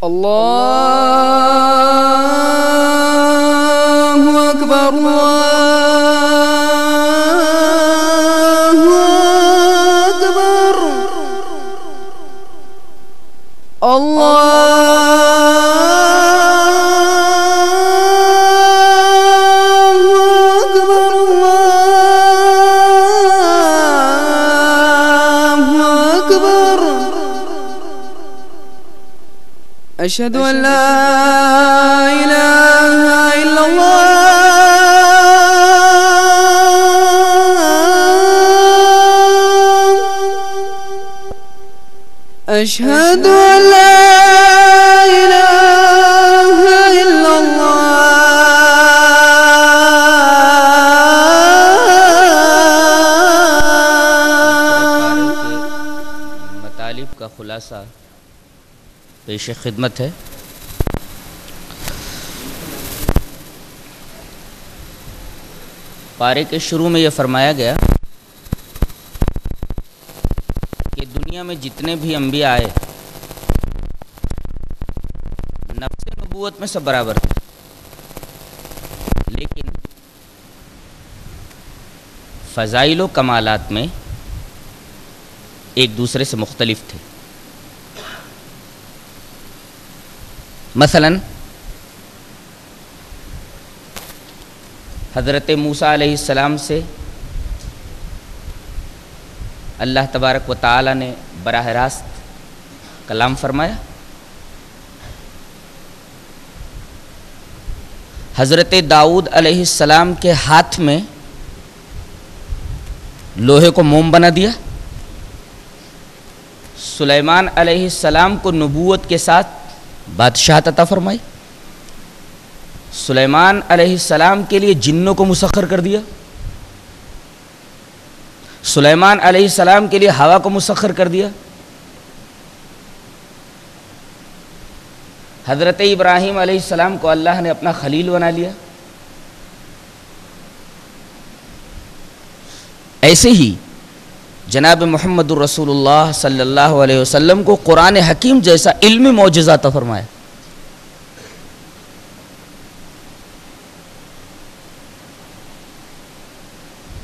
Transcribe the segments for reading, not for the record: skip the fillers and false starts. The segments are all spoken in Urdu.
اللہ اکبر اللہ اکبر أشهد أن لا إله إلا الله أشهد أن لا إله إلا الله مطالب کا خلاصہ پیش خدمت ہے۔ پارے کے شروع میں یہ فرمایا گیا کہ دنیا میں جتنے بھی انبیاء آئے نفس نبوت میں سب برابر تھے، لیکن فضائل و کمالات میں ایک دوسرے سے مختلف تھے۔ مثلا حضرت موسیٰ علیہ السلام سے اللہ تبارک و تعالی نے براہ راست کلام فرمایا۔ حضرت داؤد علیہ السلام کے ہاتھ میں لوہے کو موم بنا دیا۔ سلیمان علیہ السلام کو نبوت کے ساتھ بادشاہت عطا فرمائی۔ سلیمان علیہ السلام کے لیے جنوں کو مسخر کر دیا۔ سلیمان علیہ السلام کے لیے ہوا کو مسخر کر دیا۔ حضرت ابراہیم علیہ السلام کو اللہ نے اپنا خلیل بنا لیا۔ ایسے ہی جناب محمد الرسول اللہ صلی اللہ علیہ وسلم کو قرآن حکیم جیسا علمی معجزہ عطا فرمایا۔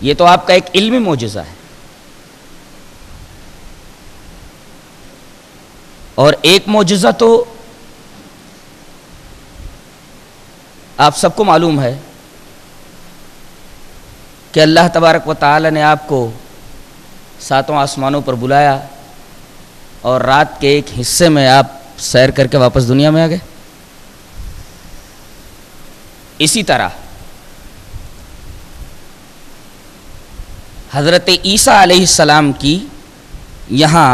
یہ تو آپ کا ایک علمی معجزہ ہے، اور ایک معجزہ تو آپ سب کو معلوم ہے کہ اللہ تبارک و تعالی نے آپ کو ساتوں آسمانوں پر بلایا اور رات کے ایک حصے میں آپ سیر کر کے واپس دنیا میں آ گئے۔ اسی طرح حضرت عیسیٰ علیہ السلام کی یہاں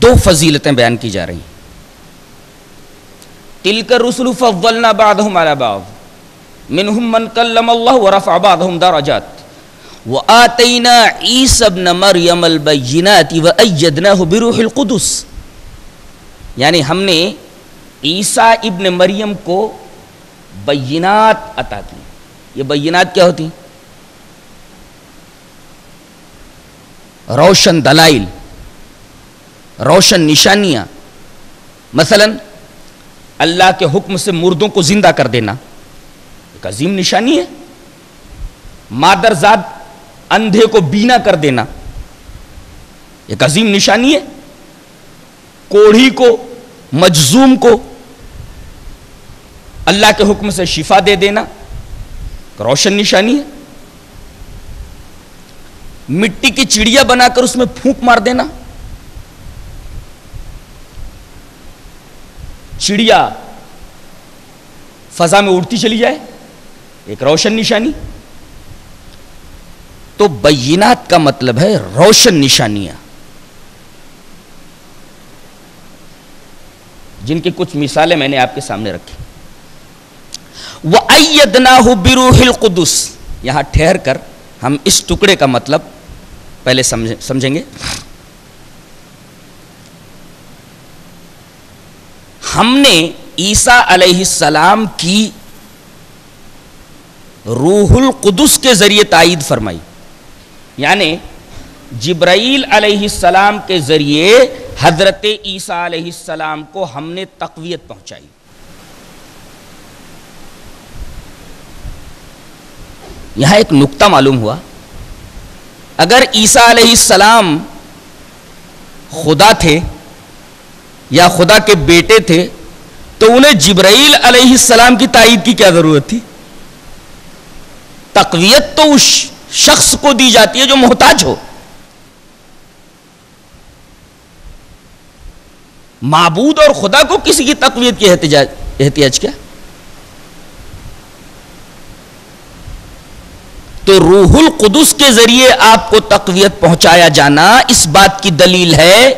دو فضیلتیں بیان کی جا رہی ہیں۔ تلک الرسل فضلنا بعضهم على بعض منهم من کلم اللہ ورفع بعضهم درجات وآتینا عیسی ابن مریم البینات وأیدناہ بروح القدس، یعنی ہم نے عیسیٰ ابن مریم کو بینات عطا کی۔ یہ بینات کیا ہوتی ہیں؟ روشن دلائل، روشن نشانیاں۔ مثلا اللہ کے حکم سے مردوں کو زندہ کر دینا ایک عظیم نشانی ہے۔ مادرزاد اندھے کو بینا کر دینا ایک عظیم نشانی ہے۔ کوڑھی کو، مجذوم کو اللہ کے حکم سے شفا دے دینا ایک روشن نشانی ہے۔ مٹی کی چڑیا بنا کر اس میں پھونک مار دینا، چڑیا فضا میں اڑتی چلی جائے ایک روشن نشانی۔ تو بینات کا مطلب ہے روشن نشانیاں، جن کی کچھ مثالیں میں نے آپ کے سامنے رکھی۔ وَأَيَّدْنَاهُ بِرُوحِ الْقُدُسِ، یہاں ٹھہر کر ہم اس ٹکڑے کا مطلب پہلے سمجھیں گے۔ ہم نے عیسیٰ علیہ السلام کی روح القدس کے ذریعے تائید فرمائی، یعنی جبرائیل علیہ السلام کے ذریعے حضرت عیسیٰ علیہ السلام کو ہم نے تقویت پہنچائی. یہاں ایک نکتہ معلوم ہوا، اگر عیسیٰ علیہ السلام خدا تھے یا خدا کے بیٹے تھے تو انہیں جبرائیل علیہ السلام کی تائید کی کیا ضرورت تھی؟ تقویت تو اس شخص کو دی جاتی ہے جو محتاج ہو. معبود اور خدا کو کسی کی تقویت کی احتیاج کیا؟ تو روح القدس کے ذریعے آپ کو تقویت پہنچایا جانا اس بات کی دلیل ہے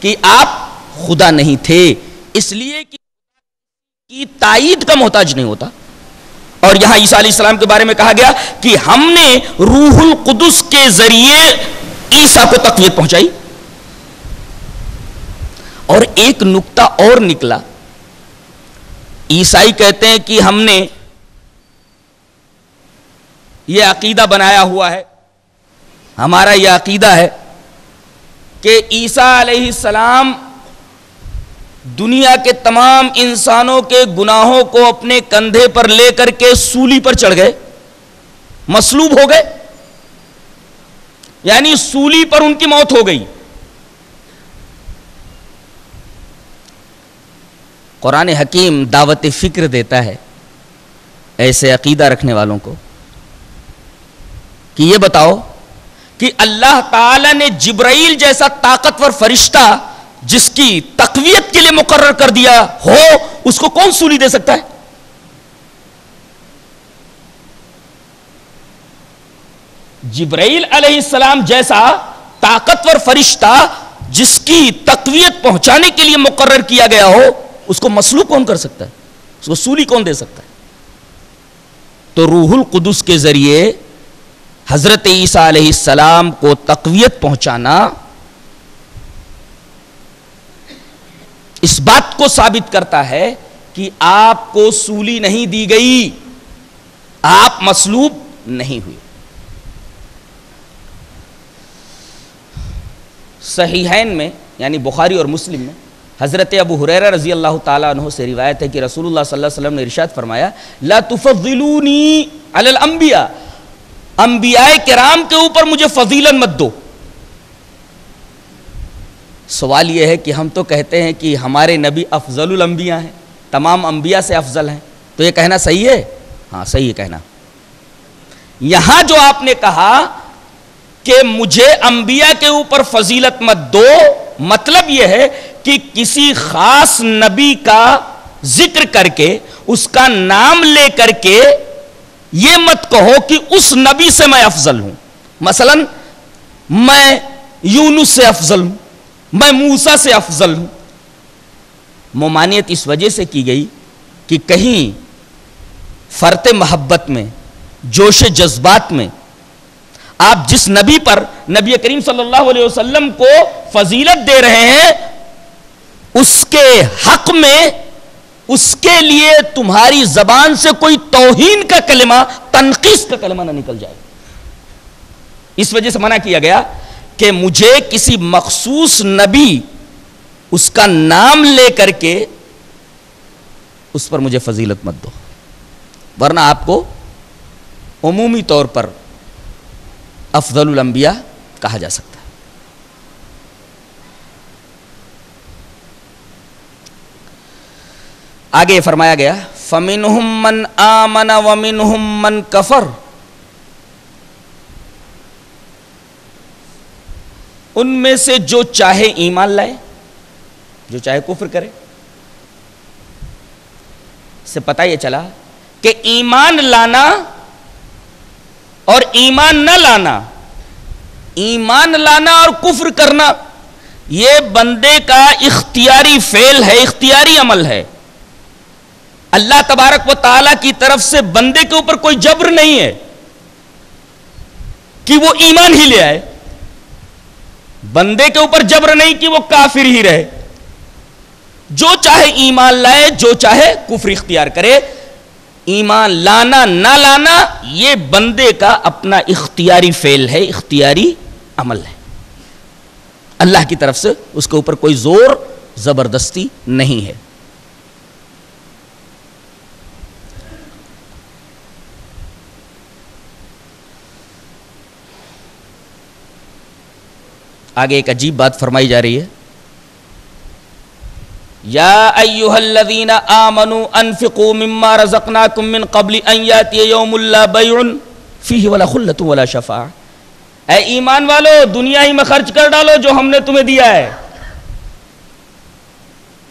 کہ آپ خدا نہیں تھے، اس لیے کہ تائید کا محتاج نہیں ہوتا. اور یہاں عیسیٰ علیہ السلام کے بارے میں کہا گیا کہ ہم نے روح القدس کے ذریعے عیسیٰ کو تقویت پہنچائی. اور ایک نکتہ اور نکلا، عیسائی کہتے ہیں کہ ہم نے یہ عقیدہ بنایا ہوا ہے، ہمارا یہ عقیدہ ہے کہ عیسیٰ علیہ السلام دنیا کے تمام انسانوں کے گناہوں کو اپنے کندھے پر لے کر کے سولی پر چڑھ گئے، مصلوب ہو گئے، یعنی سولی پر ان کی موت ہو گئی. قرآن حکیم دعوت فکر دیتا ہے ایسے عقیدہ رکھنے والوں کو کہ یہ بتاؤ کہ اللہ تعالی نے جبرائیل جیسا طاقتور فرشتہ جس کی تقویت کے لیے مقرر کر دیا ہو، اس کو کون سولی دے سکتا ہے؟ جبرائیل علیہ السلام جیسا طاقتور فرشتہ جس کی تقویت پہنچانے کے لیے مقرر کیا گیا ہو، اس کو مصلوب کون کر سکتا ہے؟ اس کو سولی کون دے سکتا ہے؟ تو روح القدس کے ذریعے حضرت عیسیٰ علیہ السلام کو تقویت پہنچانا اس بات کو ثابت کرتا ہے کہ آپ کو سولی نہیں دی گئی، آپ مصلوب نہیں ہوئے. صحیحین میں یعنی بخاری اور مسلم میں حضرت ابو ہریرہ رضی اللہ تعالیٰ عنہ سے روایت ہے کہ رسول اللہ صلی اللہ علیہ وسلم نے ارشاد فرمایا لا تفضلونی علی الانبیاء، انبیاء کرام کے اوپر مجھے فضیلت مت دو. سوال یہ ہے کہ ہم تو کہتے ہیں کہ ہمارے نبی افضل الانبیاء ہیں، تمام انبیاء سے افضل ہیں، تو یہ کہنا صحیح ہے؟ ہاں صحیح ہے کہنا. یہاں جو آپ نے کہا کہ مجھے انبیاء کے اوپر فضیلت مت دو، مطلب یہ ہے کہ کسی خاص نبی کا ذکر کر کے اس کا نام لے کر کے یہ مت کہو کہ اس نبی سے میں افضل ہوں. مثلا میں یونس سے افضل ہوں، میں موسیٰ سے افضل ہوں. ممانعت اس وجہ سے کی گئی کہ کہیں فرط محبت میں، جوش جذبات میں آپ جس نبی پر نبی کریم صلی اللہ علیہ وسلم کو فضیلت دے رہے ہیں اس کے حق میں اس کے لیے تمہاری زبان سے کوئی توہین کا کلمہ، تنقیص کا کلمہ نہ نکل جائے. اس وجہ سے منع کیا گیا کہ مجھے کسی مخصوص نبی اس کا نام لے کر کے اس پر مجھے فضیلت مت دو، ورنہ آپ کو عمومی طور پر افضل الانبیاء کہا جا سکتا ہے. آگے فرمایا گیا فَمِنْهُمْ مَنْ آمَنَ وَمِنْهُمْ مَنْ كَفَرَ، ان میں سے جو چاہے ایمان لائے، جو چاہے کفر کرے. سے پتہ یہ چلا کہ ایمان لانا اور ایمان نہ لانا، ایمان لانا اور کفر کرنا یہ بندے کا اختیاری فعل ہے، اختیاری عمل ہے. اللہ تبارک و تعالیٰ کی طرف سے بندے کے اوپر کوئی جبر نہیں ہے کہ وہ ایمان ہی لے آئے، بندے کے اوپر جبر نہیں کہ وہ کافر ہی رہے. جو چاہے ایمان لائے، جو چاہے کفر اختیار کرے. ایمان لانا نہ لانا یہ بندے کا اپنا اختیاری فعل ہے، اختیاری عمل ہے. اللہ کی طرف سے اس کے اوپر کوئی زور زبردستی نہیں ہے. آگے ایک عجیب بات فرمائی جا رہی ہے. یا ایھا الذین آمنوا انفقوا مما رزقناکم من قبل ان یاتی یوم لا بیع فیہ ولا خلۃ ولا شفاعۃ. اے ایمان والو دنیا ہی میں خرچ کر ڈالو جو ہم نے تمہیں دیا ہے،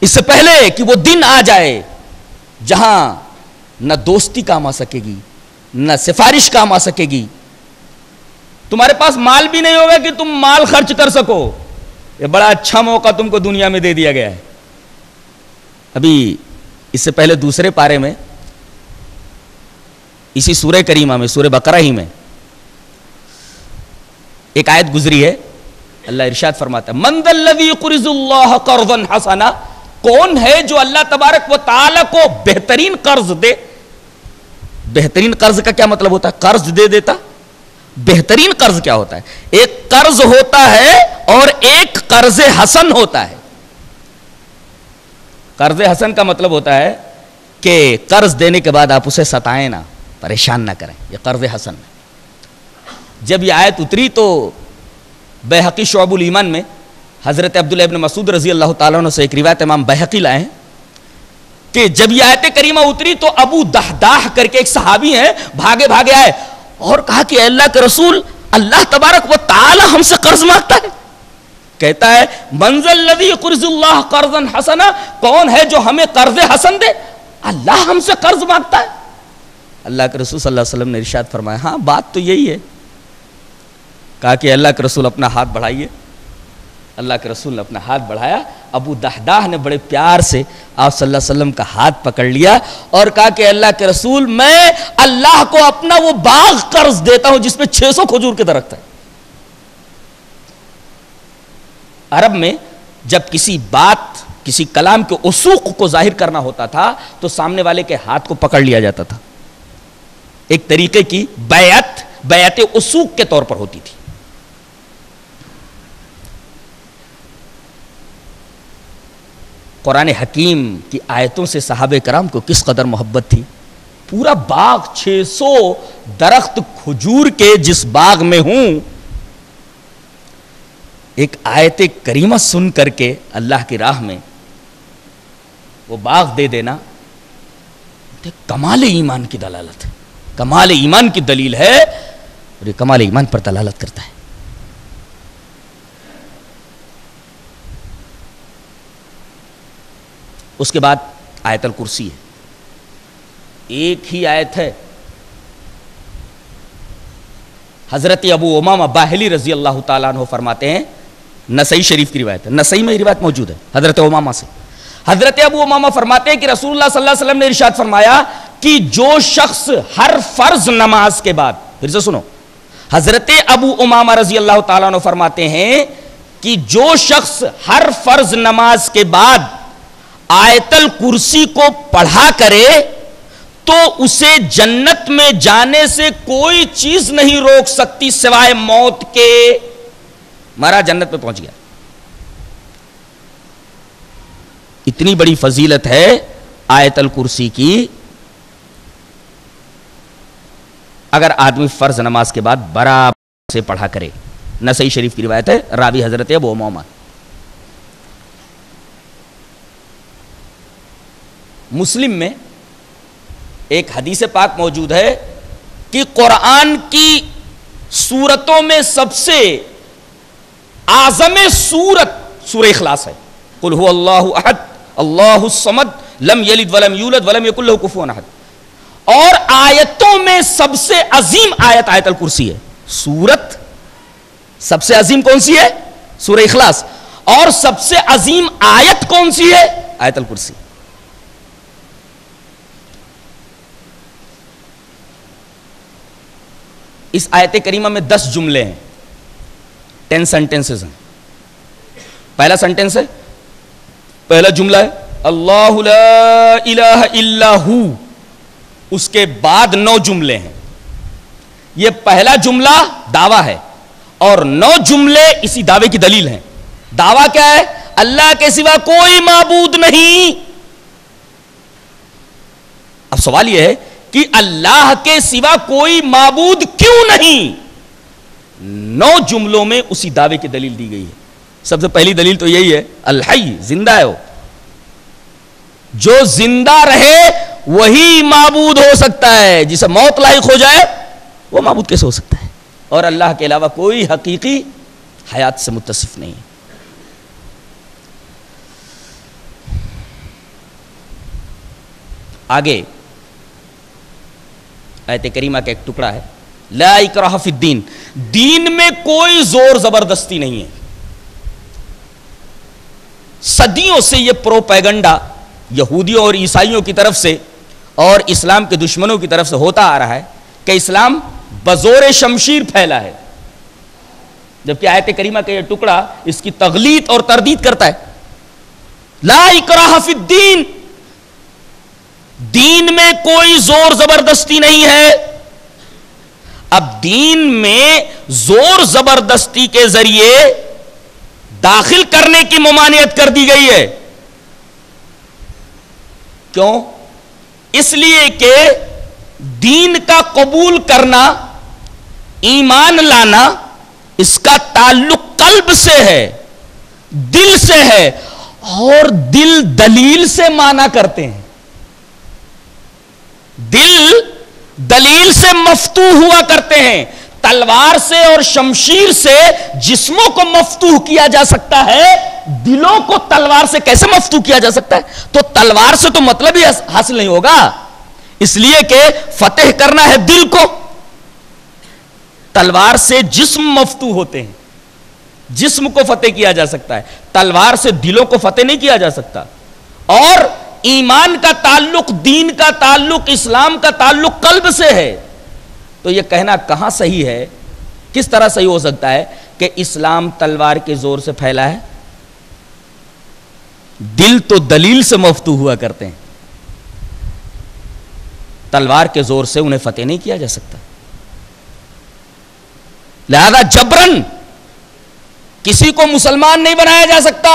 اس سے پہلے کہ وہ دن آ جائے جہاں نہ دوستی کام آ سکے گی نہ سفارش کام آ سکے گی. تمہارے پاس مال بھی نہیں ہوگا کہ تم مال خرچ کر سکو. یہ بڑا اچھا موقع تم کو دنیا میں دے دیا گیا ہے. ابھی اس سے پہلے دوسرے پارے میں اسی سورہ کریمہ میں سورہ بقرہ ہی میں ایک آیت گزری ہے. اللہ ارشاد فرماتا ہے من ذا الذی یقرض اللہ قرضا حسنا، کون ہے جو اللہ تبارک و تعالی کو بہترین قرض دے. بہترین قرض کا کیا مطلب ہوتا ہے؟ قرض دے دیتا. بہترین قرض کیا ہوتا ہے؟ ایک قرض ہوتا ہے اور ایک قرض حسن ہوتا ہے. قرض حسن کا مطلب ہوتا ہے کہ قرض دینے کے بعد آپ اسے ستائیں نہ، پریشان نہ کریں. یہ قرض حسن ہے. جب یہ آیت اتری تو بیہقی شعب الایمان میں حضرت عبداللہ ابن مسعود رضی اللہ تعالیٰ عنہ سے ایک روایت امام بیہقی لائے ہیں کہ جب یہ آیت کریمہ اتری تو ابو دحداح کر کے ایک صحابی ہیں، بھاگے بھاگے آئے اور کہا کہ اے اللہ کے رسول، اللہ تبارک و تعالی ہم سے قرض مانگتا ہے. کہتا ہے من ذا الذی یقرض اللہ قرضا حسنا، کون ہے جو ہمیں قرض حسن دے؟ اللہ ہم سے قرض مانگتا ہے. اللہ کے رسول صلی اللہ علیہ وسلم نے ارشاد فرمایا ہاں بات تو یہی ہے. کہا کہ اللہ کے رسول اپنا ہاتھ بڑھائیے. اللہ کے رسول نے اپنا ہاتھ بڑھایا. ابو دحداح نے بڑے پیار سے آپ صلی اللہ علیہ وسلم کا ہاتھ پکڑ لیا اور کہا کہ اللہ کے رسول میں اللہ کو اپنا وہ باغ قرض دیتا ہوں جس میں 600 کھجور کے درخت ہیں. عرب میں جب کسی بات کسی کلام کے اسوق کو ظاہر کرنا ہوتا تھا تو سامنے والے کے ہاتھ کو پکڑ لیا جاتا تھا. ایک طریقے کی بیعت اسوق کے طور پر ہوتی تھی. قرآن حکیم کی آیتوں سے صحابہ کرام کو کس قدر محبت تھی. پورا باغ 600 درخت کھجور کے جس باغ میں ہوں، ایک آیت کریمہ سن کر کے اللہ کی راہ میں وہ باغ دے دینا کمال ایمان کی دلالت ہے، کمال ایمان کی دلیل ہے اور یہ کمال ایمان پر دلالت کرتا ہے. اس کے بعد آیت الکرسی ہے. ایک ہی آیت ہے. حضرت ابو امامہ باہلی رضی اللہ تعالیٰ عنہ فرماتے ہیں، نسائی شریف کی روایت ہے، نسائی میں روایت موجود ہے حضرت امامہ سے. حضرت ابو امامہ فرماتے ہیں کہ رسول اللہ صلی اللہ علیہ وسلم نے ارشاد فرمایا کہ جو شخص ہر فرض نماز کے بعد، پھر سے سنو، حضرت ابو امامہ رضی اللہ تعالیٰ عنہ فرماتے ہیں کہ جو شخص ہر فرض نماز کے بعد آیت الکرسی کو پڑھا کرے تو اسے جنت میں جانے سے کوئی چیز نہیں روک سکتی سوائے موت کے. مرا جنت میں پہنچ گیا. اتنی بڑی فضیلت ہے آیت الکرسی کی. اگر آدمی فرض نماز کے بعد برابر سے پڑھا کرے. نسائی شریف کی روایت ہے، راوی حضرت ابو امامہ. مسلم میں ایک حدیث پاک موجود ہے کہ قرآن کی سورتوں میں سب سے اعظم سورت سورہ اخلاص ہے. قل هو اللہ احد اللہ الصمد لم یلد ولم یولد ولم یکن لہ کفوا احد. اور آیتوں میں سب سے عظیم آیت آیت الکرسی ہے. سورت سب سے عظیم کون سی ہے؟ سورہ اخلاص. اور سب سے عظیم آیت کون سی ہے؟ آیت الکرسی. اس آیت کریمہ میں 10 جملے ہیں، 10 سینٹنسز ہیں. پہلا سینٹنس ہے، پہلا جملہ ہے اللہ لا الہ الا ہو. اس کے بعد 9 جملے ہیں. یہ پہلا جملہ دعویٰ ہے اور 9 جملے اسی دعوے کی دلیل ہیں. دعویٰ کیا ہے؟ اللہ کے سوا کوئی معبود نہیں. اب سوال یہ ہے کہ اللہ کے سوا کوئی معبود کیوں نہیں؟ 9 جملوں میں اسی دعوے کی دلیل دی گئی ہے. سب سے پہلی دلیل تو یہی ہے، الحی، زندہ ہے وہ. جو زندہ رہے وہی معبود ہو سکتا ہے. جسے موت لاحق ہو جائے وہ معبود کیسے ہو سکتا ہے؟ اور اللہ کے علاوہ کوئی حقیقی حیات سے متصف نہیں ہے. آگے آیت کریمہ کا ایک ٹکڑا ہے، لا اکراہ فی الدین، دین میں کوئی زور زبردستی نہیں ہے. صدیوں سے یہ پروپیگنڈا یہودیوں اور عیسائیوں کی طرف سے اور اسلام کے دشمنوں کی طرف سے ہوتا آ رہا ہے کہ اسلام بزور شمشیر پھیلا ہے، جبکہ آیت کریمہ کا یہ ٹکڑا اس کی تغلیط اور تردید کرتا ہے. لا اکراہ فی الدین، دین میں کوئی زور زبردستی نہیں ہے. اب دین میں زور زبردستی کے ذریعے داخل کرنے کی ممانعت کر دی گئی ہے. کیوں؟ اس لیے کہ دین کا قبول کرنا، ایمان لانا، اس کا تعلق قلب سے ہے، دل سے ہے، اور دل دلیل سے مانا کرتے ہیں. دل دلیل سے مفتوح ہوا کرتے ہیں. تلوار سے اور شمشیر سے جسموں کو مفتوح کیا جا سکتا ہے، دلوں کو تلوار سے کیسے مفتوح کیا جا سکتا ہے؟ تو تلوار سے تو مطلب ہی حاصل نہیں ہوگا، اس لیے کہ فتح کرنا ہے دل کو. تلوار سے جسم مفتوح ہوتے ہیں، جسم کو فتح کیا جا سکتا ہے، تلوار سے دلوں کو فتح نہیں کیا جا سکتا. اور ایمان کا تعلق، دین کا تعلق، اسلام کا تعلق قلب سے ہے. تو یہ کہنا کہاں صحیح ہے؟ کس طرح صحیح ہو سکتا ہے کہ اسلام تلوار کے زور سے پھیلا ہے؟ دل تو دلیل سے مفتوح ہوا کرتے ہیں، تلوار کے زور سے انہیں فتح نہیں کیا جا سکتا. لہذا جبرن کسی کو مسلمان نہیں بنایا جا سکتا.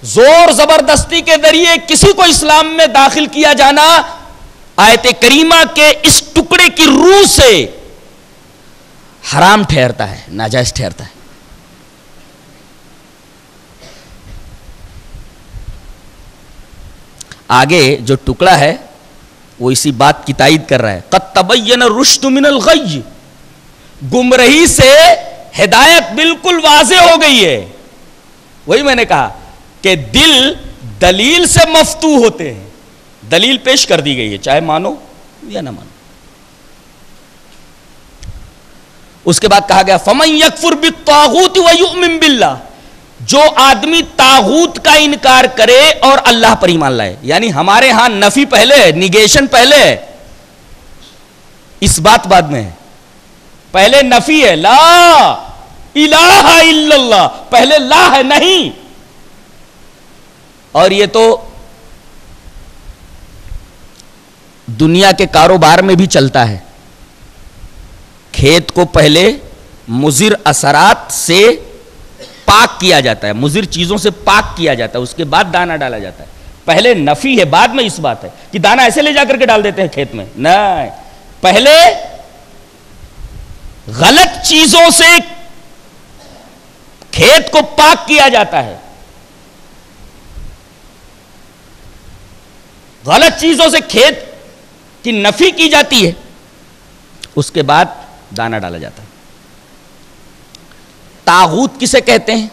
زور زبردستی کے ذریعے کسی کو اسلام میں داخل کیا جانا آیت کریمہ کے اس ٹکڑے کی روح سے حرام ٹھہرتا ہے، ناجائز ٹھہرتا ہے. آگے جو ٹکڑا ہے وہ اسی بات کی تائید کر رہا ہے. قد تبین الرشد من الغی، گمراہی سے ہدایت بالکل واضح ہو گئی ہے. وہی میں نے کہا کہ دل دلیل سے مفتوح ہوتے ہیں، دلیل پیش کر دی گئی ہے، چاہے مانو یا نہ مانو. اس کے بعد کہا گیا فمن یکفر بالطاغوت ویؤمن باللہ، جو آدمی طاغوت کا انکار کرے اور اللہ پر ایمان لائے. یعنی ہمارے ہاں نفی پہلے ہے، نیگیشن پہلے ہے، اس بات بعد میں ہے. پہلے نفی ہے، لا الہ الا اللہ، پہلے لا ہے نہیں. اور یہ تو دنیا کے کاروبار میں بھی چلتا ہے. کھیت کو پہلے مضر اثرات سے پاک کیا جاتا ہے، مضر چیزوں سے پاک کیا جاتا ہے، اس کے بعد دانہ ڈالا جاتا ہے. پہلے نفی ہے، بعد میں اس بات ہے کہ دانہ ایسے لے جا کر کے ڈال دیتے ہیں کھیت میں، نہیں، پہلے غلط چیزوں سے کھیت کو پاک کیا جاتا ہے، غلط چیزوں سے کھیت کی نفی کی جاتی ہے، اس کے بعد دانہ ڈالا جاتا ہے. طاغوت کسے کہتے ہیں؟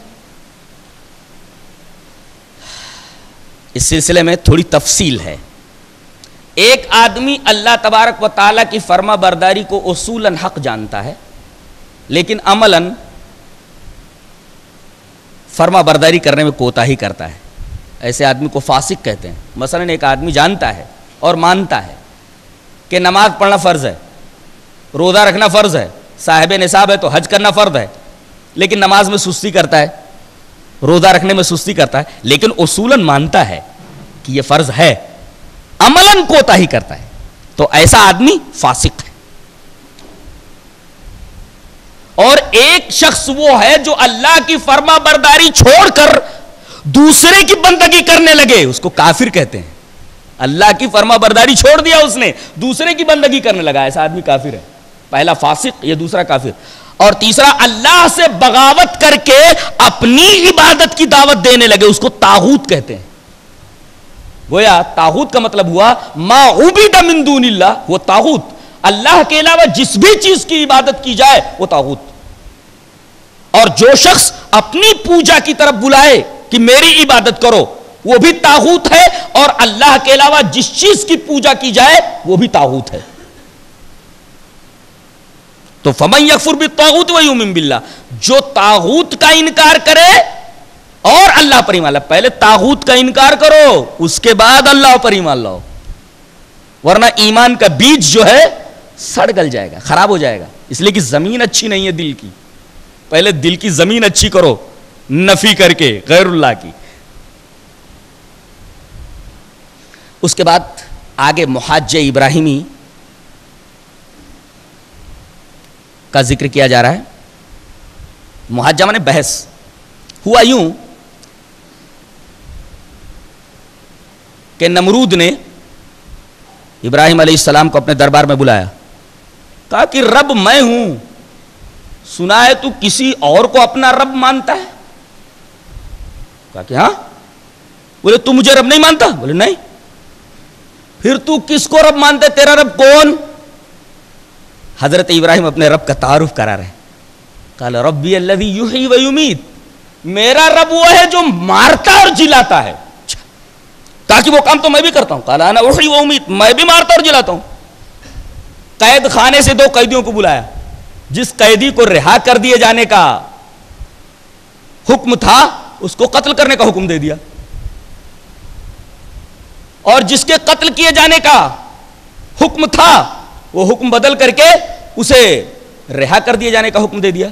اس سلسلے میں تھوڑی تفصیل ہے. ایک آدمی اللہ تبارک و تعالیٰ کی فرما برداری کو اصولاً حق جانتا ہے، لیکن عملاً فرما برداری کرنے میں کوتاہی کرتا ہے. ایسے آدمی کو فاسق کہتے ہیں. مثلاً ایک آدمی جانتا ہے اور مانتا ہے کہ نماز پڑھنا فرض ہے، روزہ رکھنا فرض ہے، صاحب نصاب ہے تو حج کرنا فرض ہے، لیکن نماز میں سستی کرتا ہے، روزہ رکھنے میں سستی کرتا ہے، لیکن اصولاً مانتا ہے کہ یہ فرض ہے، عملاً کوتاہی کرتا ہے، تو ایسا آدمی فاسق ہے. اور ایک شخص وہ ہے جو اللہ کی فرما برداری چھوڑ کر دوسرے کی بندگی کرنے لگے، اس کو کافر کہتے ہیں. اللہ کی فرما برداری چھوڑ دیا اس نے، دوسرے کی بندگی کرنے لگا، ایسا آدمی کافر ہے. پہلا فاسق، یہ دوسرا کافر. اور تیسرا اللہ سے بغاوت کر کے اپنی عبادت کی دعوت دینے لگے، اس کو طاغوت کہتے ہیں. گویا طاغوت کا مطلب ہوا ما عبد من دون اللہ، وہ طاغوت، اللہ کے علاوہ جس بھی چیز کی عبادت کی جائے وہ طاغوت. اور جو شخص اپنی پوجا کی طرف بلائے کہ میری عبادت کرو، وہ بھی طاغوت ہے، اور اللہ کے علاوہ جس چیز کی پوجا کی جائے وہ بھی طاغوت ہے. تو فمن یکفر بالطاغوت ویؤمن باللہ، جو طاغوت کا انکار کرے اور اللہ پر ایمان لائے. پہلے طاغوت کا انکار کرو، اس کے بعد اللہ پر ایمان لاؤ، ورنہ ایمان کا بیج جو ہے سڑ گل جائے گا، خراب ہو جائے گا. اس لیے کہ زمین اچھی نہیں ہے دل کی. پہلے دل کی زمین اچھی کرو، نفی کر کے غیر اللہ کی. اس کے بعد آگے محاجہ ابراہیمی کا ذکر کیا جا رہا ہے. محاجہ مانے بحث. ہوا یوں کہ نمرود نے ابراہیم علیہ السلام کو اپنے دربار میں بلایا، کہا کہ رب میں ہوں، سنا ہے تو کسی اور کو اپنا رب مانتا ہے. کہا کہ ہاں. بولے تو مجھے رب نہیں مانتا؟ بولے نہیں. پھر تو کس کو رب مانتا ہے؟ تیرا رب کون؟ حضرت ابراہیم اپنے رب کا تعارف کرا رہے. قال ربی الذی یحیی و یمیت، میرا رب وہ ہے جو مارتا اور جلاتا ہے. تاکہ وہ کام تو میں بھی کرتا ہوں. قال انا احیی و امیت، میں بھی مارتا اور جلاتا ہوں. قید خانے سے 2 قیدیوں کو بلایا. جس قیدی کو رہا کر دیے جانے کا حکم تھا اس کو قتل کرنے کا حکم دے دیا، اور جس کے قتل کیے جانے کا حکم تھا وہ حکم بدل کر کے اسے رہا کر دیے جانے کا حکم دے دیا.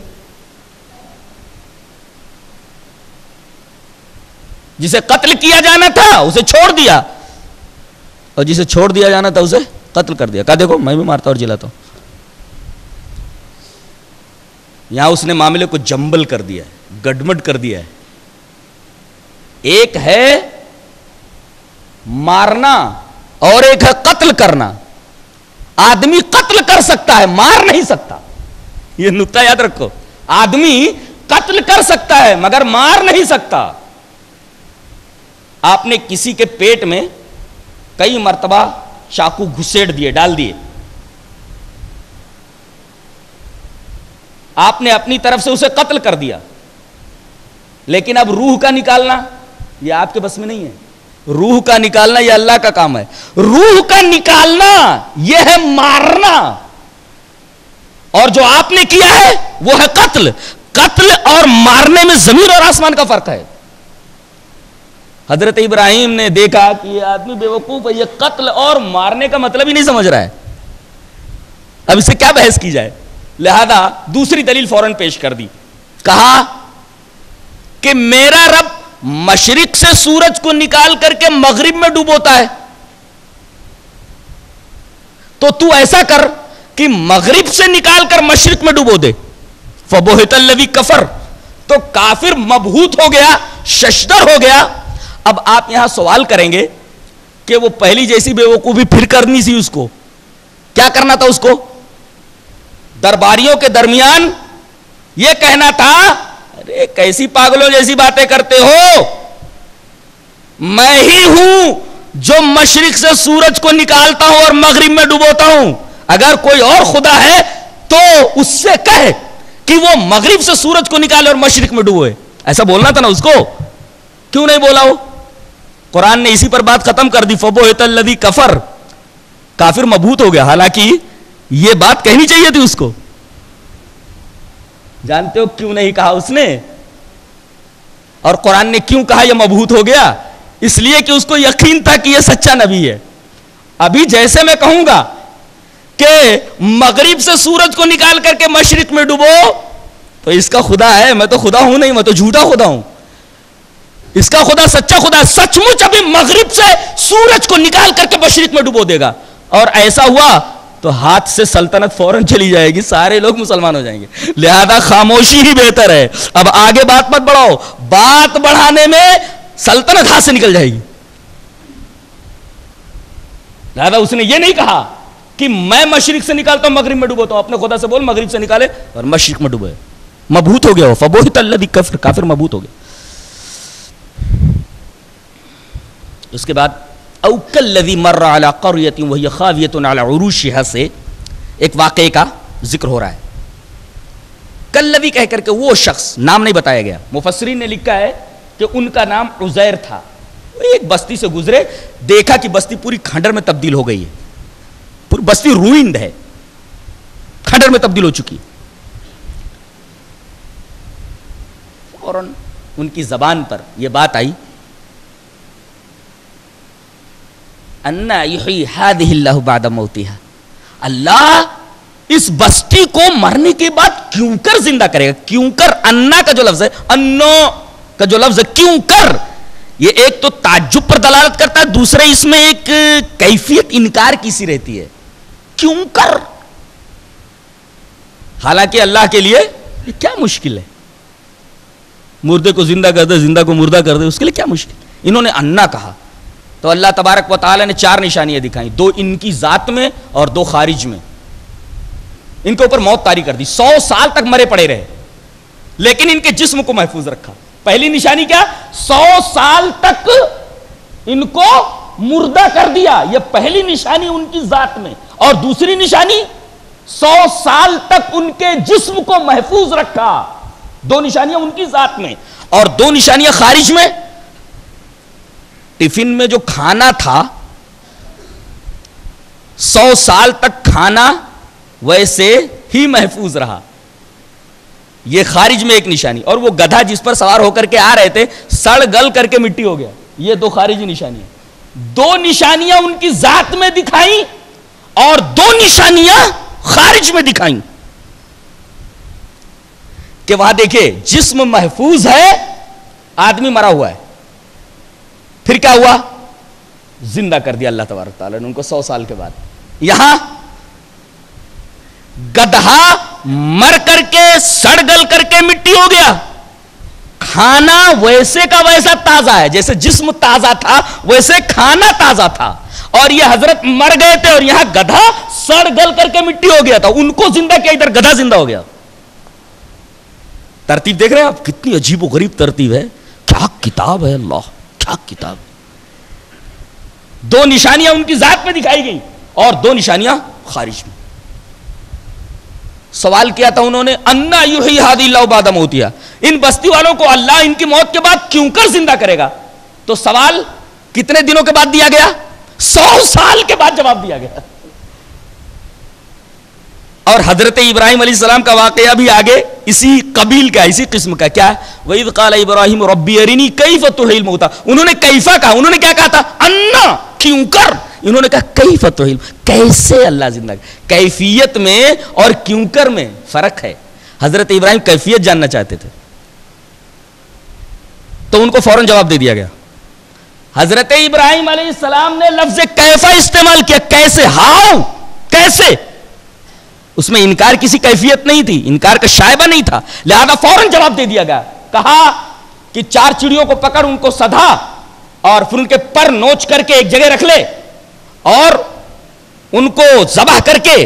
جسے قتل کیا جانا تھا اسے چھوڑ دیا، اور جسے چھوڑ دیا جانا تھا اسے قتل کر دیا. کہا دیکھو میں بھی مارتا اور جلاتا ہوں. یہاں اس نے معاملے کو جمبل کر دیا ہے، گڈمڈ کر دیا ہے. ایک ہے مارنا اور ایک ہے قتل کرنا. آدمی قتل کر سکتا ہے، مار نہیں سکتا. یہ نقطہ یاد رکھو. آدمی قتل کر سکتا ہے مگر مار نہیں سکتا. آپ نے کسی کے پیٹ میں کئی مرتبہ چاقو گھسیڑ دیے، ڈال دیے، آپ نے اپنی طرف سے اسے قتل کر دیا، لیکن اب روح کا نکالنا یہ آپ کے بس میں نہیں ہے. روح کا نکالنا یہ اللہ کا کام ہے. روح کا نکالنا یہ ہے مارنا، اور جو آپ نے کیا ہے وہ ہے قتل. قتل اور مارنے میں زمین اور آسمان کا فرق ہے. حضرت ابراہیم نے دیکھا کہ یہ آدمی بے وقوف ہے، یہ قتل اور مارنے کا مطلب ہی نہیں سمجھ رہا ہے، اب اس سے کیا بحث کی جائے. لہذا دوسری دلیل فوراً پیش کر دی. کہا کہ میرا رب مشرق سے سورج کو نکال کر کے مغرب میں ڈوبوتا ہے، تو ایسا کر کہ مغرب سے نکال کر مشرق میں ڈوبو دے. فبہت الذی کفر، تو کافر مبہوت ہو گیا، ششدر ہو گیا. اب آپ یہاں سوال کریں گے کہ وہ پہلی جیسی بے وقوفی پھر کرنی سی، اس کو کیا کرنا تھا؟ اس کو درباریوں کے درمیان یہ کہنا تھا ارے کیسی پاگلوں جیسی باتیں کرتے ہو، میں ہی ہوں جو مشرق سے سورج کو نکالتا ہوں اور مغرب میں ڈبوتا ہوں. اگر کوئی اور خدا ہے تو اس سے کہے کہ وہ مغرب سے سورج کو نکالے اور مشرق میں ڈبوئے. ایسا بولنا تھا نا اس کو، کیوں نہیں بولا؟ وہ قرآن نے اسی پر بات ختم کر دی. فبہت الذی کفر، کافر مبہوت ہو گیا. حالانکہ یہ بات کہنی چاہیے تھی اس کو. جانتے ہو کیوں نہیں کہا اس نے؟ اور قرآن نے کیوں کہا یہ مبہوت ہو گیا؟ اس لیے کہ اس کو یقین تھا کہ یہ سچا نبی ہے. ابھی جیسے میں کہوں گا کہ مغرب سے سورج کو نکال کر کے مشرق میں ڈبو تو اس کا خدا ہے، میں تو خدا ہوں نہیں، میں تو جھوٹا خدا ہوں. اس کا خدا سچا خدا ہے، سچ مچ ابھی مغرب سے سورج کو نکال کر کے مشرق میں ڈبو دے گا. اور ایسا ہوا تو ہاتھ سے سلطنت فوراً چلی جائے گی, سارے لوگ مسلمان ہو جائیں گے. لہذا خاموشی ہی بہتر ہے. اب آگے بات مت بڑھاؤ, بات بڑھانے میں سلطنت ہاتھ سے نکل جائے گی. لہذا اس نے یہ نہیں کہا کہ میں مشرق سے نکالتا ہوں مغرب میں ڈوبوتا ہوں. اپنے خدا سے بول مغرب سے نکالے اور مشرق میں ڈوبے. مبہوت ہو گیا وہ, فبہت الذی کفر, کافر مبہوت ہو گیا. اس کے بعد او کالذی مر علی قریۃ وہی خاویۃ علی عروشها سے ایک واقعے کا ذکر ہو رہا ہے. کالذی کہہ کر کے وہ شخص, نام نہیں بتایا گیا, مفسرین نے لکھا ہے کہ ان کا نام عزیر تھا. ایک بستی سے گزرے, دیکھا کہ بستی پوری کھنڈر میں تبدیل ہو گئی ہے, پوری بستی روئنڈ ہے, کھنڈر میں تبدیل ہو چکی. فوراً ان کی زبان پر یہ بات آئی, انا یحیی ہذہ اللہ بعد موتہا, اللہ اس بستی کو مرنے کے بعد کیوں کر زندہ کرے گا. کیوں کر, انا کا جو لفظ ہے, انو کا جو لفظ ہے کیوں کر, یہ ایک تو تعجب پر دلالت کرتا ہے, دوسرے اس میں ایک کیفیت انکار کی سی رہتی ہے. کیوں کر, حالانکہ اللہ کے لیے یہ کیا مشکل ہے, مردے کو زندہ کر دے, زندہ کو مردہ کر دے, اس کے لیے کیا مشکل. انہوں نے انا کہا تو اللہ تبارک و تعالی نے 4 نشانیاں دکھائیں, 2 ان کی ذات میں اور 2 خارج میں. ان کے اوپر موت طاری کر دی, 100 سال تک مرے پڑے رہے, لیکن ان کے جسم کو محفوظ رکھا. پہلی نشانی کیا, 100 سال تک ان کو مردہ کر دیا, یہ پہلی نشانی ان کی ذات میں. اور دوسری نشانی 100 سال تک ان کے جسم کو محفوظ رکھا. 2 نشانیاں ان کی ذات میں اور 2 نشانیاں خارج میں. ٹفن میں جو کھانا تھا 100 سال تک کھانا ویسے ہی محفوظ رہا, یہ خارج میں ایک نشانی. اور وہ گدھا جس پر سوار ہو کر کے آ رہے تھے سڑ گل کر کے مٹی ہو گیا. یہ 2 خارجی نشانیاں. 2 نشانیاں ان کی ذات میں دکھائیں اور 2 نشانیاں خارج میں دکھائیں کہ وہاں دیکھیں جسم محفوظ ہے, آدمی مرا ہوا ہے, پھر کیا ہوا, زندہ کر دیا اللہ تبارک تعالیٰ نے ان کو 100 سال کے بعد. یہاں گدھا مر کر کے سڑ گل کر کے مٹی ہو گیا, کھانا ویسے کا ویسا تازہ ہے, جیسے جسم تازہ تھا ویسے کھانا تازہ تھا. اور یہ حضرت مر گئے تھے اور یہاں گدھا سڑ گل کر کے مٹی ہو گیا تھا, ان کو زندہ کیا, ادھر گدھا زندہ ہو گیا. ترتیب دیکھ رہے ہیں آپ, کتنی عجیب و غریب ترتیب ہے. کیا کتاب ہے اللہ, کیا کتاب. 2 نشانیاں ان کی ذات میں دکھائی گئی اور 2 نشانیاں خارج میں. سوال کیا تھا انہوں نے, انا یحیی ہذہ اللہ بعد موتہا, ان بستی والوں کو اللہ ان کی موت کے بعد کیوں کر زندہ کرے گا. تو سوال کتنے دنوں کے بعد دیا گیا, 100 سال کے بعد جواب دیا گیا. اور حضرت ابراہیم علیہ السلام کا واقعہ بھی آگے اسی قبیل کا, اسی قسم کا. کیا ہے, وَإِذْ قَالَ إِبْرَاهِيمُ رَبِّ أَرِنِي كَيْفَ تُحْيِي الْمَوْتَى. انہوں نے کیفا کہا, انہوں نے کیا کہا تھا, انا کیوں کر, انہوں نے کہا کیف تحیی, کیسے اللہ زندہ. کیفیت میں اور کیوں کر میں فرق ہے. حضرت ابراہیم کیفیت جاننا چاہتے تھے تو ان کو فوراً جواب دے دیا گیا. حضرت ابراہیم علیہ السلام نے لفظ کیفا استعمال کیا, کیسے, ہاؤ, کیسے. اس میں انکار کسی کیفیت نہیں تھی, انکار کا شائبہ نہیں تھا, لہذا فوراً جواب دے دیا گیا. کہا کہ 4 چڑیوں کو پکڑ, ان کو سدھا اور پھر ان کے پر نوچ کر کے ایک جگہ رکھ لے اور ان کو ذبح کر کے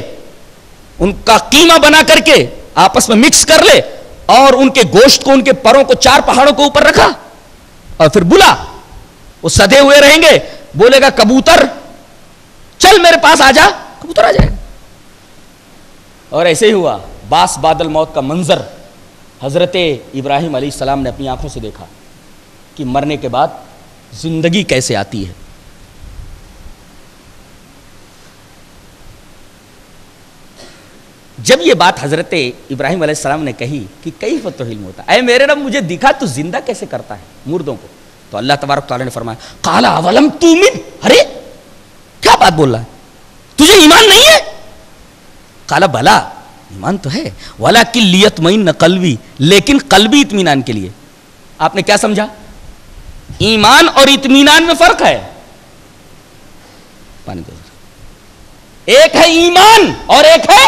ان کا قیمہ بنا کر کے آپس میں مکس کر لے اور ان کے گوشت کو, ان کے پروں کو 4 پہاڑوں کے اوپر رکھا اور پھر بلا. وہ سدھے ہوئے رہیں گے, بولے گا کبوتر چل میرے پاس آ جا, کبوتر آ جائے گا. اور ایسے ہی ہوا. باس بادل موت کا منظر حضرت ابراہیم علیہ السلام نے اپنی آنکھوں سے دیکھا کہ مرنے کے بعد زندگی کیسے آتی ہے. جب یہ بات حضرت ابراہیم علیہ السلام نے کہی کہ کیف تحیی الموتى, اے میرے رب مجھے دکھا تو زندہ کیسے کرتا ہے مردوں کو, تو اللہ تبارک تعالیٰ نے فرمایا, قال اولم تؤمن, ارے کیا بات بول رہا ہے, تجھے ایمان نہیں ہے. قال بلا, ایمان تو ہے, ولکن لیطمئن قلبی, لیکن قلبی اطمینان کے لیے. آپ نے کیا سمجھا, ایمان اور اطمینان میں فرق ہے. ایک ہے ایمان اور ایک ہے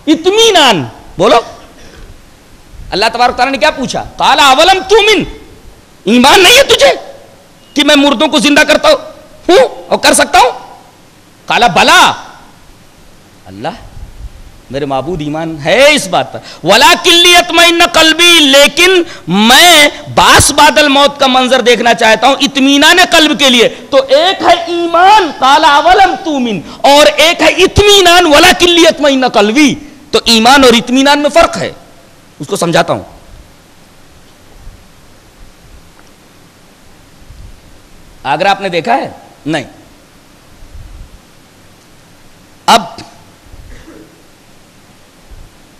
اطمینان. بولو. اللہ تبارک تعالیٰ نے کیا پوچھا؟ قال اولم تؤمن، ایمان نہیں ہے تجھے کہ میں مردوں کو زندہ کرتا ہوں اور کر سکتا ہوں؟ قال بلا، اللہ میرے معبود ایمان ہے اس بات پر. ولکن لیطمئن قلبی، لیکن میں باس بادل موت کا منظر دیکھنا چاہتا ہوں اطمینان قلب کے لیے. تو ایک ہے ایمان قال اولم تؤمن، اور ایک ہے اطمینان ولکن لیطمئن قلبی. تو ایمان اور اطمینان میں فرق ہے، اس کو سمجھاتا ہوں. آگرہ آپ نے دیکھا ہے؟ نہیں. اب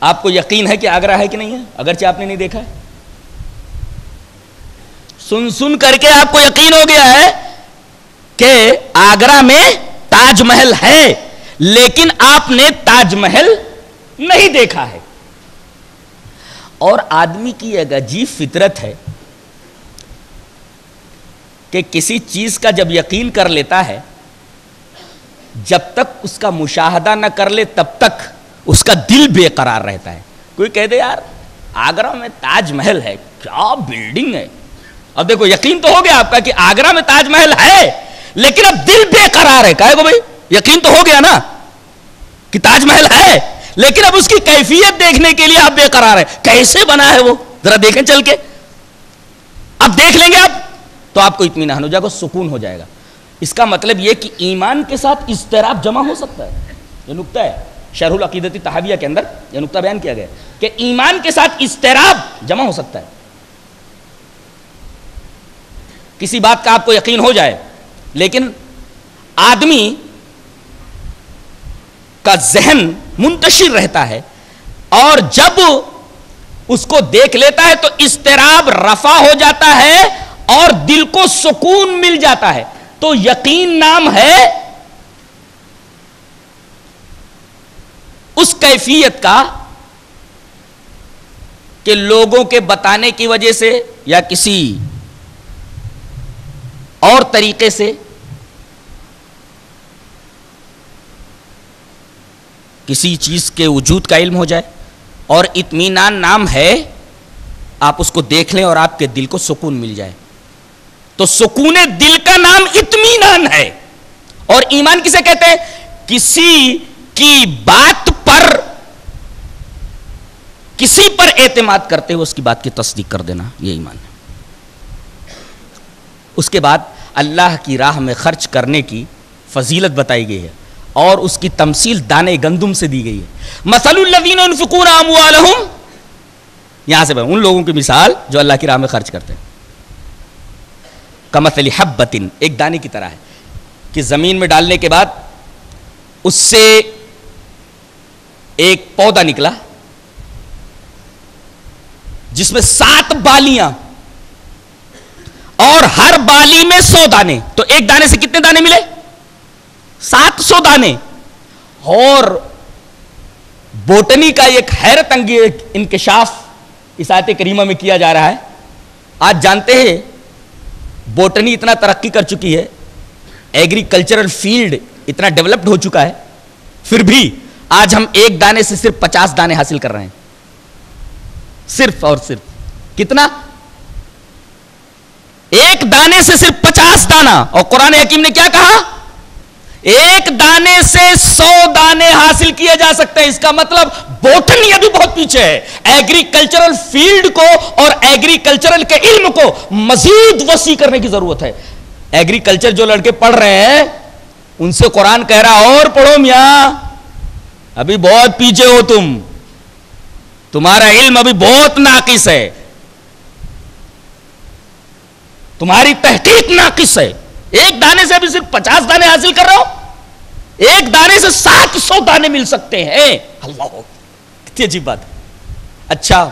آپ کو یقین ہے کہ آگرہ ہے کہ نہیں ہے اگرچہ آپ نے نہیں دیکھا ہے؟ سن کر کے آپ کو یقین ہو گیا ہے کہ آگرہ میں تاج محل ہے، لیکن آپ نے تاج محل نہیں دیکھا ہے. اور آدمی کی ایک عجیب فطرت ہے کہ کسی چیز کا جب یقین کر لیتا ہے، جب تک اس کا مشاہدہ نہ کر لے تب تک اس کا دل بے قرار رہتا ہے. کوئی کہہ دے یار آگرہ میں تاج محل ہے، کیا بلڈنگ ہے. اب دیکھو یقین تو ہو گیا آپ کا کہ آگرہ میں تاج محل ہے، لیکن اب دل بے قرار ہے. کہے گو بھائی یقین تو ہو گیا نا کہ تاج محل ہے، لیکن اب اس کی کیفیت دیکھنے کے لیے آپ بے قرار ہے. کیسے بنا ہے وہ ذرا دیکھیں چل کے. اب دیکھ لیں گے آپ تو آپ کو اطمینان ہو جائے گا، سکون ہو جائے گا. اس کا مطلب یہ کہ ایمان کے ساتھ اضطراب جمع ہو سکتا ہے. یہ نقطہ ہے شرح العقیدۃ الطحاویہ کے اندر، یہ نقطہ بیان کیا گیا کہ ایمان کے ساتھ اضطراب جمع ہو سکتا ہے. کسی بات کا آپ کو یقین ہو جائے، لیکن آدمی کا ذہن منتشر رہتا ہے، اور جب اس کو دیکھ لیتا ہے تو اضطراب رفع ہو جاتا ہے اور دل کو سکون مل جاتا ہے. تو یقین نام ہے اس کیفیت کا کہ لوگوں کے بتانے کی وجہ سے یا کسی اور طریقے سے کسی چیز کے وجود کا علم ہو جائے. اور اطمینان نام ہے آپ اس کو دیکھ لیں اور آپ کے دل کو سکون مل جائے. تو سکون دل کا نام اطمینان ہے. اور ایمان کسے کہتے ہیں؟ کسی کی بات پر کسی پر اعتماد کرتے ہوئے اس کی بات کی تصدیق کر دینا، یہ ایمان ہے. اس کے بعد اللہ کی راہ میں خرچ کرنے کی فضیلت بتائی گئی ہے، اور اس کی تمثیل دانے گندم سے دی گئی ہے. مثل الذین ينفقون اموالهم، یہاں سے ان لوگوں کی مثال جو اللہ کی راہ میں خرچ کرتے ہیں. کمثل حبۃ، ایک دانے کی طرح ہے کہ زمین میں ڈالنے کے بعد اس سے ایک پودا نکلا جس میں 7 بالیاں، اور ہر بالی میں 100 دانے. تو ایک دانے سے کتنے دانے ملے؟ 700 دانے. اور بوٹنی کا ایک حیرت انگیز انکشاف اس آیت کریمہ میں کیا جا رہا ہے. آج جانتے ہیں بوٹنی اتنا ترقی کر چکی ہے، ایگریکلچرل فیلڈ اتنا ڈیولپڈ ہو چکا ہے، پھر بھی آج ہم ایک دانے سے صرف 50 دانے حاصل کر رہے ہیں. صرف اور صرف کتنا؟ ایک دانے سے صرف 50 دانہ. اور قرآن حکیم نے کیا کہا؟ ایک دانے سے 100 دانے حاصل کیے جا سکتے ہیں. اس کا مطلب بوٹنی ابھی بہت پیچھے ہے. ایگریکلچرل فیلڈ کو اور ایگریکلچرل کے علم کو مزید وسیع کرنے کی ضرورت ہے. ایگریکلچر جو لڑکے پڑھ رہے ہیں ان سے قرآن کہہ رہا اور پڑھو میاں، ابھی بہت پیچھے ہو تمہارا علم ابھی بہت ناقص ہے، تمہاری تحقیق ناقص ہے. ایک دانے سے ابھی صرف 50 دانے حاصل کر رہا ہو، ایک دانے سے 700 دانے مل سکتے ہیں. اللہ کتنی عجیب بات ہے. اچھا،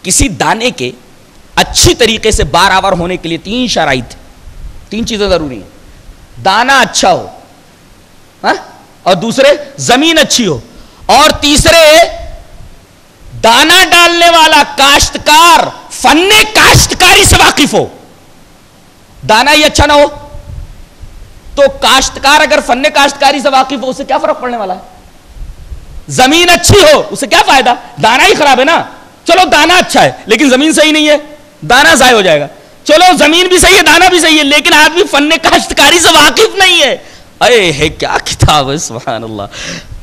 کسی دانے کے اچھی طریقے سے بارآور ہونے کے لیے 3 شرائط، 3 چیزیں ضروری ہیں. دانہ اچھا ہو، اور دوسرے زمین اچھی ہو، اور تیسرے دانہ ڈالنے والا کاشتکار فن کاشتکاری سے واقف ہو. دانہ ہی اچھا نہ ہو تو کاشتکار اگر فن کاشتکاری سے واقف ہو اسے کیا فرق پڑنے والا ہے؟ زمین اچھی ہو اسے کیا فائدہ؟ دانا ہی خراب ہے نا. چلو دانا اچھا ہے لیکن زمین صحیح نہیں ہے, دانا ضائع ہو جائے گا. چلو زمین بھی صحیح ہے, دانا بھی صحیح ہے, لیکن آدمی فن کاشتکاری سے واقف نہیں ہے. اے ہے کیا کتاب ہے, سبحان اللہ.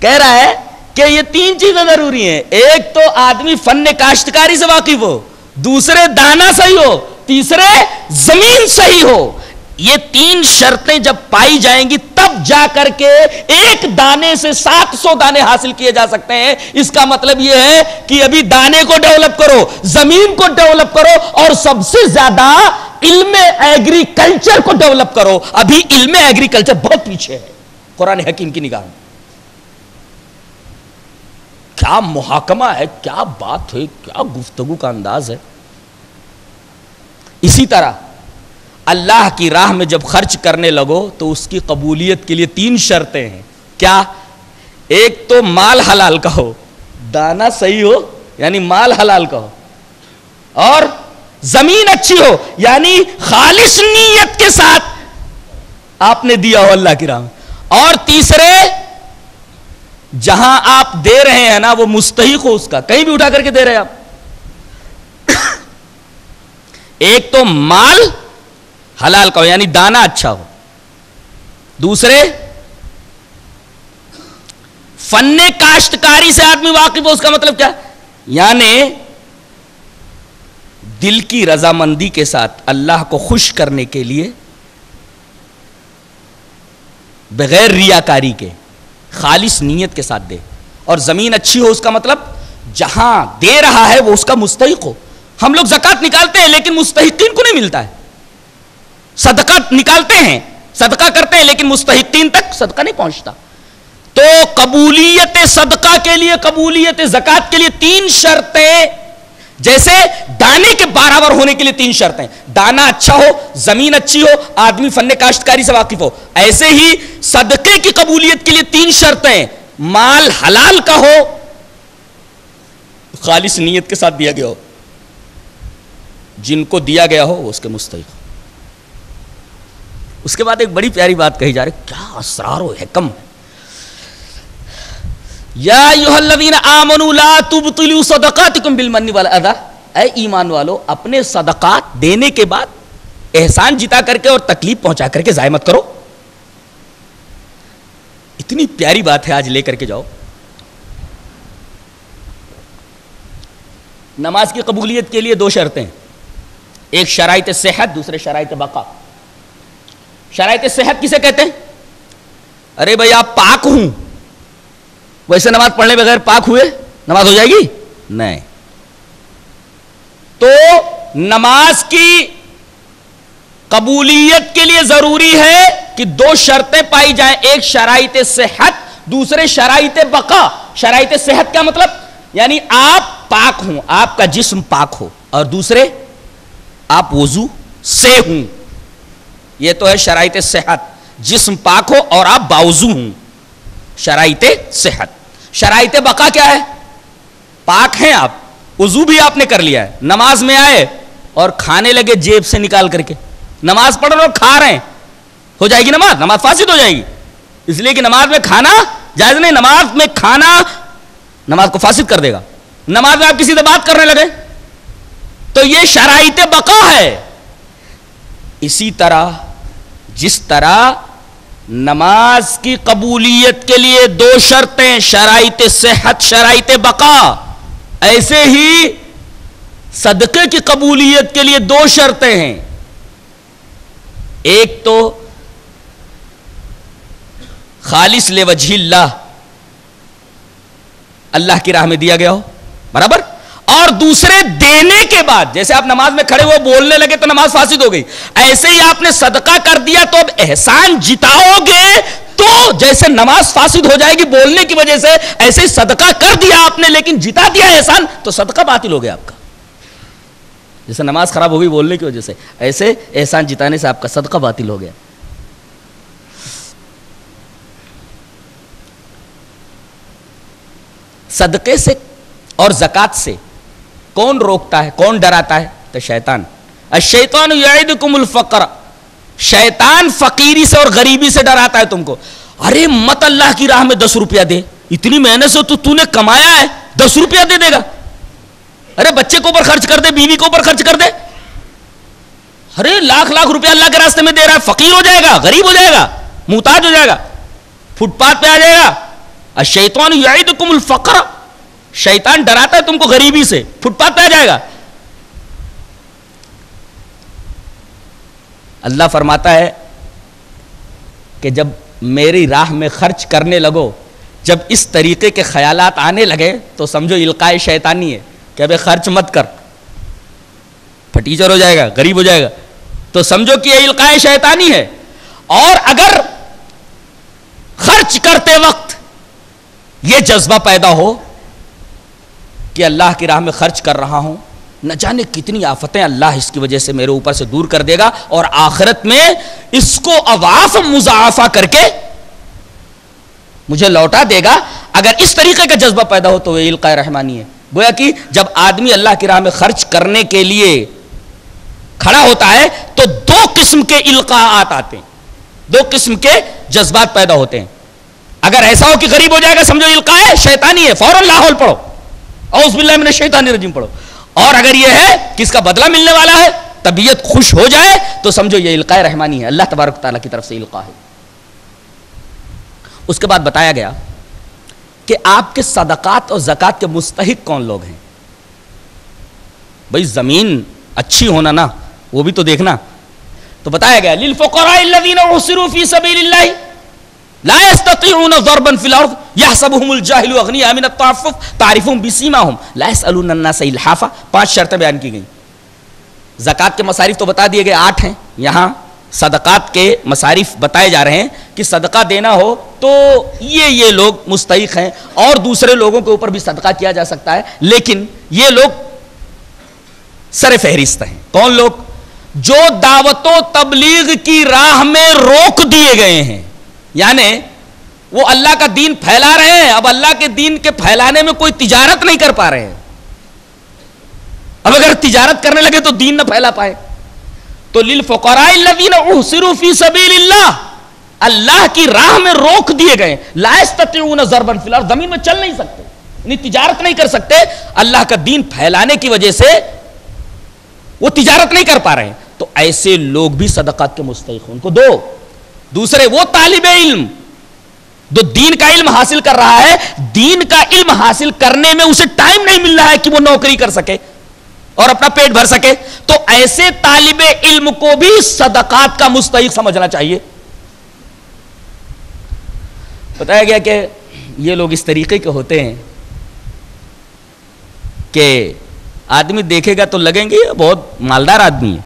کہہ رہا ہے کہ یہ تین چیزیں ضروری ہیں. ایک تو آدمی فن کاشتکاری سے واقف ہو, دوسرے دانا صحیح ہو, تیسرے زمین صحیح ہو. یہ تین شرطیں جب پائی جائیں گی تب جا کر کے ایک دانے سے 700 دانے حاصل کیے جا سکتے ہیں. اس کا مطلب یہ ہے کہ ابھی دانے کو ڈیولپ کرو, زمین کو ڈیولپ کرو, اور سب سے زیادہ علم ایگریکلچر کو ڈیولپ کرو. ابھی علم ایگریکلچر بہت پیچھے ہے قرآن حکیم کی نگاہ میں. کیا محاکمہ ہے, کیا بات ہے, کیا گفتگو کا انداز ہے. اسی طرح اللہ کی راہ میں جب خرچ کرنے لگو تو اس کی قبولیت کے لیے 3 شرطیں ہیں. کیا؟ ایک تو مال حلال کا ہو, دانا صحیح ہو یعنی مال حلال کا ہو, اور زمین اچھی ہو یعنی خالص نیت کے ساتھ آپ نے دیا ہو اللہ کی راہ میں, اور تیسرے جہاں آپ دے رہے ہیں نا وہ مستحق ہو اس کا, کہیں بھی اٹھا کر کے دے رہے ہیں آپ. ایک تو مال حلال کا ہو یعنی دانا اچھا ہو, دوسرے فن کاشتکاری سے آدمی واقف ہو. اس کا مطلب کیا؟ یعنی دل کی رضامندی کے ساتھ اللہ کو خوش کرنے کے لیے بغیر ریاکاری کے خالص نیت کے ساتھ دے. اور زمین اچھی ہو اس کا مطلب جہاں دے رہا ہے وہ اس کا مستحق ہو. ہم لوگ زکات نکالتے ہیں لیکن مستحقین کو نہیں ملتا ہے. صدقہ نکالتے ہیں, صدقہ کرتے ہیں لیکن مستحقین تک صدقہ نہیں پہنچتا. تو قبولیت صدقہ کے لیے, قبولیت زکات کے لیے 3 شرطیں, جیسے دانے کے برابر ہونے کے لیے 3 شرطیں, دانا اچھا ہو, زمین اچھی ہو, آدمی فن کاشتکاری سے واقف ہو. ایسے ہی صدقے کی قبولیت کے لیے 3 شرطیں, مال حلال کا ہو, خالص نیت کے ساتھ دیا گیا ہو, جن کو دیا گیا ہو وہ اس کے مستحق ہو. اس کے بعد ایک بڑی پیاری بات کہی جا رہی, کیا اسرار و حکم ہے. یا ایھا الذین آمنوا لا تبطلوا صدقاتکم بالمن والاذی, اے ایمان والو اپنے صدقات دینے کے بعد احسان جتا کر کے اور تکلیف پہنچا کر کے ضائع مت کرو. اتنی پیاری بات ہے, آج لے کر کے جاؤ. نماز کی قبولیت کے لیے 2 شرطیں, ایک شرائط صحت, دوسرے شرائط بقا. شرائط صحت کسے کہتے ہیں؟ ارے بھائی آپ پاک ہوں, ویسے نماز پڑھنے بغیر پاک ہوئے نماز ہو جائے گی؟ نہیں. تو نماز کی قبولیت کے لیے ضروری ہے کہ 2 شرطیں پائی جائیں, ایک شرائط صحت, دوسرے شرائط بقا. شرائط صحت کیا مطلب؟ یعنی آپ پاک ہوں, آپ کا جسم پاک ہو, اور دوسرے آپ وضو سے ہوں. یہ تو ہے شرائط صحت, جسم پاک ہو اور آپ باوضو ہوں, شرائط صحت. شرائط بقا کیا ہے؟ پاک ہیں آپ, وضو بھی آپ نے کر لیا ہے, نماز میں آئے اور کھانے لگے جیب سے نکال کر کے, نماز پڑھ رہے اور کھا رہے ہیں, ہو جائے گی نماز؟ نماز فاسد ہو جائے گی, اس لیے کہ نماز میں کھانا جائز نہیں. نماز میں کھانا نماز کو فاسد کر دے گا. نماز میں آپ کسی سے بات کرنے لگے تو یہ شرائط بقا ہے. اسی طرح جس طرح نماز کی قبولیت کے لیے 2 شرطیں, شرائط صحت, شرائط بقا, ایسے ہی صدقے کی قبولیت کے لیے 2 شرطیں ہیں. ایک تو خالص لوجہ اللہ, اللہ کی راہ میں دیا گیا ہو, برابر, اور دوسرے دینے کے بعد, جیسے آپ نماز میں کھڑے ہوئے بولنے لگے تو نماز فاسد ہو گئی, ایسے ہی آپ نے صدقہ کر دیا تو اب احسان جتاؤ گے تو جیسے نماز فاسد ہو جائے گی بولنے کی وجہ سے, ایسے ہی صدقہ کر دیا آپ نے لیکن جتا دیا احسان تو صدقہ باطل ہو گیا آپ کا. جیسے نماز خراب ہو گئی بولنے کی وجہ سے, ایسے احسان جتانے سے آپ کا صدقہ باطل ہو گیا. صدقے سے اور زکات سے کون روکتا ہے, کون ڈراتا ہے؟ تو شیطان. الشیطان یعدکم الفقر, شیطان فقیری سے اور غریبی سے ڈراتا ہے تم کو. ارے مت اللہ کی راہ میں 10 روپیہ دے, اتنی محنت سے تو نے کمایا ہے, 10 روپیہ دے دے گا. ارے بچے کے اوپر خرچ کر دے, بیوی کے اوپر خرچ کر دے. ارے لاکھ روپیہ اللہ کے راستے میں دے رہا ہے, فقیر ہو جائے گا, غریب ہو جائے گا, محتاج ہو جائے گا, فٹ پاتھ پہ آ جائے گا. الشیطان یعدکم الفقر, شیطان ڈراتا ہے تم کو غریبی سے, فٹ پاتھ پہ آ جائے گا. اللہ فرماتا ہے کہ جب میری راہ میں خرچ کرنے لگو, جب اس طریقے کے خیالات آنے لگے تو سمجھو القاء شیطانی ہے کہ ابے خرچ مت کر, پھٹیچر ہو جائے گا, غریب ہو جائے گا, تو سمجھو کہ یہ القاء شیطانی ہے. اور اگر خرچ کرتے وقت یہ جذبہ پیدا ہو کہ اللہ کی راہ میں خرچ کر رہا ہوں, نہ جانے کتنی آفتیں اللہ اس کی وجہ سے میرے اوپر سے دور کر دے گا اور آخرت میں اس کو اضعاف مضاعفہ کر کے مجھے لوٹا دے گا. اگر اس طریقے کا جذبہ پیدا ہو تو یہ القاء رحمانی ہے. گویا کہ جب آدمی اللہ کی راہ میں خرچ کرنے کے لیے کھڑا ہوتا ہے تو 2 قسم کے القاءات آتے ہیں, 2 قسم کے جذبات پیدا ہوتے ہیں. اگر ایسا ہو کہ غریب ہو جائے گا, سمجھو القاء شیطانی ہے, فوراً لاحول پڑھو, اعوذ باللہ من الشیطان الرجیم پڑھو. اور اگر یہ ہے کہ اس کا بدلہ ملنے والا ہے, طبیعت خوش ہو جائے, تو سمجھو یہ القاء رحمانی ہے, اللہ تبارک و تعالیٰ کی طرف سے القاء ہے. اس کے بعد بتایا گیا کہ آپ کے صدقات اور زکوٰۃ کے مستحق کون لوگ ہیں. بھئی زمین اچھی ہونا نا, وہ بھی تو دیکھنا. تو بتایا گیا للفقراء الذین احصروا فی سبیل اللہ لا يستطيعون ضربا في الارض يحسبهم الجاهل اغنياء من التعفف تعرفهم بسيماهم لا يسالون الناس الحافا. 5 شرطیں بیان کی گئیں. زکوٰۃ کے مصارف تو بتا دیے گئے 8 ہیں. یہاں صدقات کے مصارف بتائے جا رہے ہیں کہ صدقہ دینا ہو تو یہ لوگ مستحق ہیں, اور دوسرے لوگوں کے اوپر بھی صدقہ کیا جا سکتا ہے, لیکن یہ لوگ سر فہرست ہیں. کون لوگ؟ جو دعوت و تبلیغ کی راہ میں روک دیے گئے ہیں, یعنی وہ اللہ کا دین پھیلا رہے ہیں, اب اللہ کے دین کے پھیلانے میں کوئی تجارت نہیں کر پا رہے ہیں. اب اگر تجارت کرنے لگے تو دین نہ پھیلا پائے. تو للفقراء الذین احصروا فی سبیل اللہ, اللہ کی راہ میں روک دیے گئے, لا یستطیعون ضربا فی الارض, زمین میں چل نہیں سکتے, یعنی تجارت نہیں کر سکتے, اللہ کا دین پھیلانے کی وجہ سے وہ تجارت نہیں کر پا رہے ہیں. تو ایسے لوگ بھی صدقات کے مستحق ہیں. ان کو دو. دوسرے وہ طالب علم جو دین کا علم حاصل کر رہا ہے, دین کا علم حاصل کرنے میں اسے ٹائم نہیں مل رہا ہے کہ وہ نوکری کر سکے اور اپنا پیٹ بھر سکے, تو ایسے طالب علم کو بھی صدقات کا مستحق سمجھنا چاہیے. بتایا گیا کہ یہ لوگ اس طریقے کے ہوتے ہیں کہ آدمی دیکھے گا تو لگیں گے بہت مالدار آدمی ہے,